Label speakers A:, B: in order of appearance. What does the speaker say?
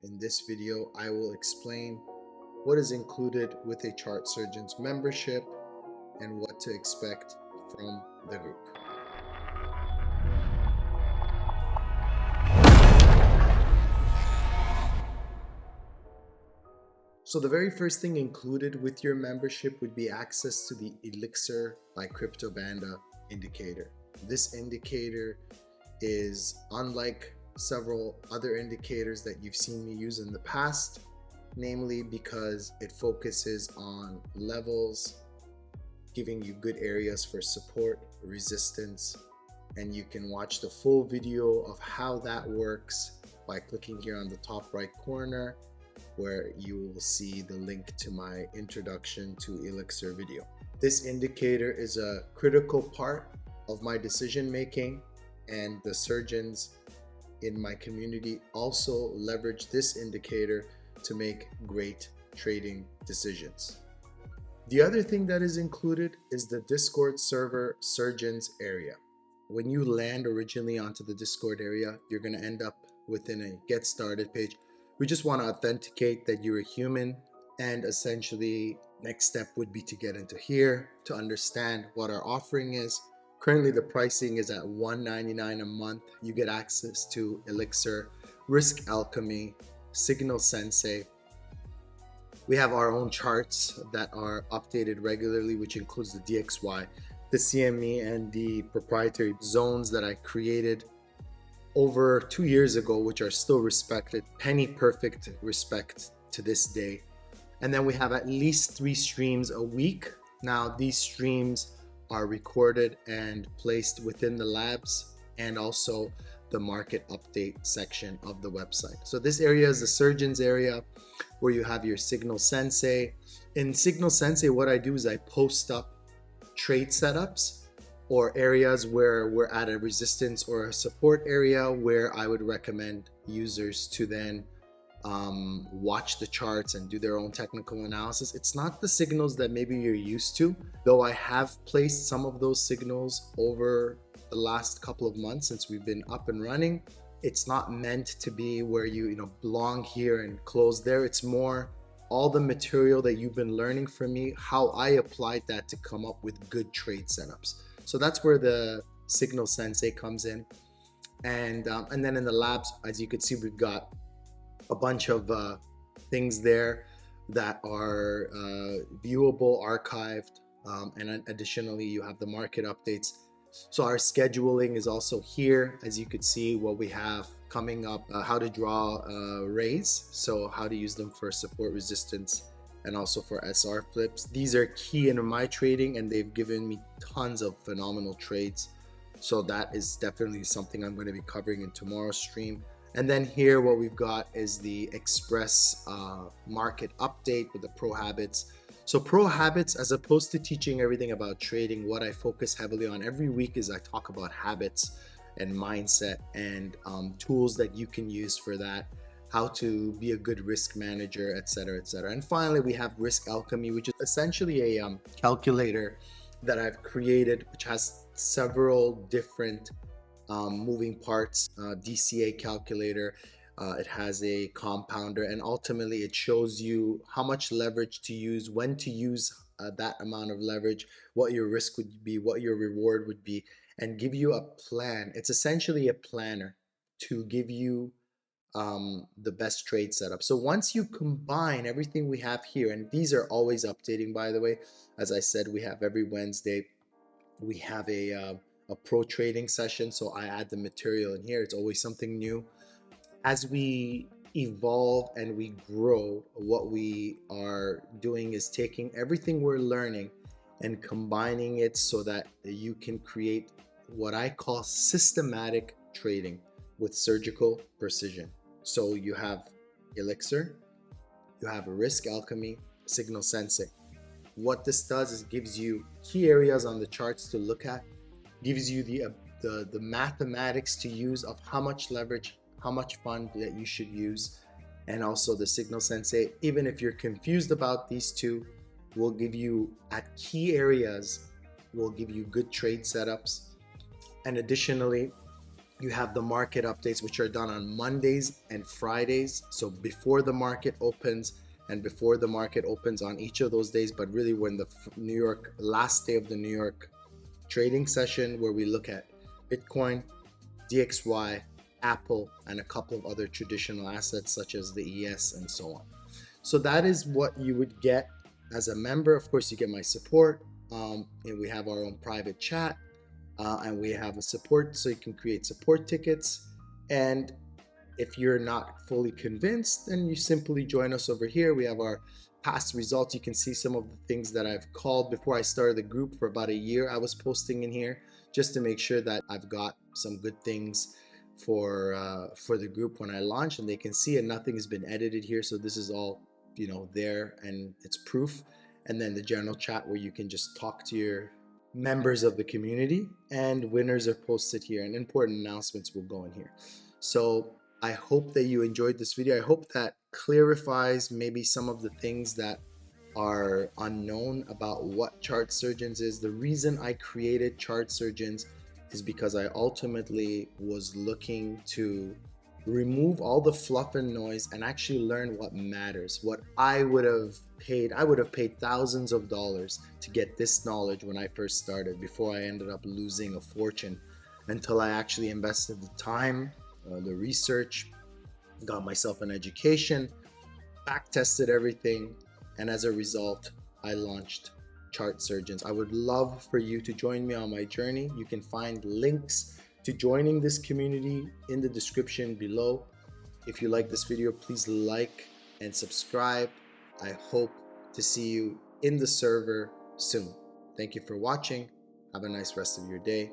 A: In this video, I will explain what is included with a chart surgeon's membership and what to expect from the group. So the very first thing included with your membership would be access to the Elixir by Banda indicator. This indicator is unlike several other indicators that you've seen me use in the past, namely because it focuses on levels, giving you good areas for support, resistance, and you can watch the full video of how that works by clicking here on the top right corner, where you will see the link to my introduction to Elixir video. This indicator is a critical part of my decision making, and the surgeons in my community also leverage this indicator to make great trading decisions. The other thing that is included is the Discord server surgeons area. When you land originally onto the Discord area, you're going to end up within a get started page. We just want to authenticate that you're a human, and essentially next step would be to get into here to understand what our offering is. Currently the pricing is at $199 a month. You get access to Elixir, Risk Alchemy, Signal Sensei. We have our own charts that are updated regularly, which includes the DXY, the CME, and the proprietary zones that I created over 2 years ago, which are still respected, penny perfect respect to this day. And then we have at least 3 streams a week. Now these streams are recorded and placed within the labs and also the market update section of the website. So this area is the surgeons area where you have your Signal Sensei. In Signal Sensei, what I do is I post up trade setups or areas where we're at a resistance or a support area where I would recommend users to then watch the charts and do their own technical analysis. It's not the signals that maybe you're used to, though I have placed some of those signals over the last couple of months since we've been up and running. It's not meant to be where you belong here and close there. It's more all the material that you've been learning from me, how I applied that to come up with good trade setups. So that's where the Signal Sensei comes in. And then in the labs, as you can see, we've got a bunch of things there that are viewable, archived, and additionally you have the market updates. So our scheduling is also here. As you could see, what we have coming up, how to draw rays, so how to use them for support, resistance, and also for SR flips. These are key in my trading, and they've given me tons of phenomenal trades. So that is definitely something I'm going to be covering in tomorrow's stream. And then here what we've got is the Express market update with the Pro Habits. So Pro Habits, as opposed to teaching everything about trading, what I focus heavily on every week is I talk about habits and mindset and tools that you can use for that, how to be a good risk manager, etc., etc. And finally, we have Risk Alchemy, which is essentially a calculator that I've created, which has several different moving parts, DCA calculator. It has a compounder, and ultimately it shows you how much leverage to use, when to use that amount of leverage, what your risk would be, what your reward would be, and give you a plan. It's essentially a planner to give you the best trade setup. So once you combine everything we have here, and these are always updating, by the way, as I said, we have every Wednesday, we have a pro trading session, so I add the material in here. It's always something new. As we evolve and we grow, what we are doing is taking everything we're learning and combining it so that you can create what I call systematic trading with surgical precision. So you have Elixir, you have Risk Alchemy, Signal Sensei. What this does is gives you key areas on the charts to look at, gives you the mathematics to use of how much leverage, how much fund that you should use, and also the Signal Sensei. Even if you're confused about these two, will give you at key areas, will give you good trade setups. And additionally, You have the market updates, which are done on Mondays and Fridays. So before the market opens and before the market opens on each of those days, but really when the New York last day of the New York trading session, where we look at Bitcoin, DXY, Apple, and a couple of other traditional assets such as the ES and so on. So that is what you would get as a member. Of course, you get my support, and we have our own private chat, and we have a support, so you can create support tickets. And if you're not fully convinced, then you simply join us over here. We have our past results. You can see some of the things that I've called before I started the group. For about a year, I was posting in here just to make sure that I've got some good things for the group when I launch, and they can see it. Nothing has been edited here, so this is all, you know, there, and it's proof. And then the general chat where you can just talk to your members of the community, and winners are posted here, and important announcements will go in here. So I hope that you enjoyed this video. I hope that clarifies maybe some of the things that are unknown about what Chart Surgeons is. The reason I created Chart Surgeons is because I ultimately was looking to remove all the fluff and noise and actually learn what matters. What I would have paid thousands of dollars to get this knowledge when I first started, before I ended up losing a fortune, until I actually invested the time, the research, got myself an education, back tested everything, and as a result, I launched Chart Surgeons. I would love for you to join me on my journey. You can find links to joining this community in the description below. If you like this video, please like and subscribe. I hope to see you in the server soon. Thank you for watching. Have a nice rest of your day.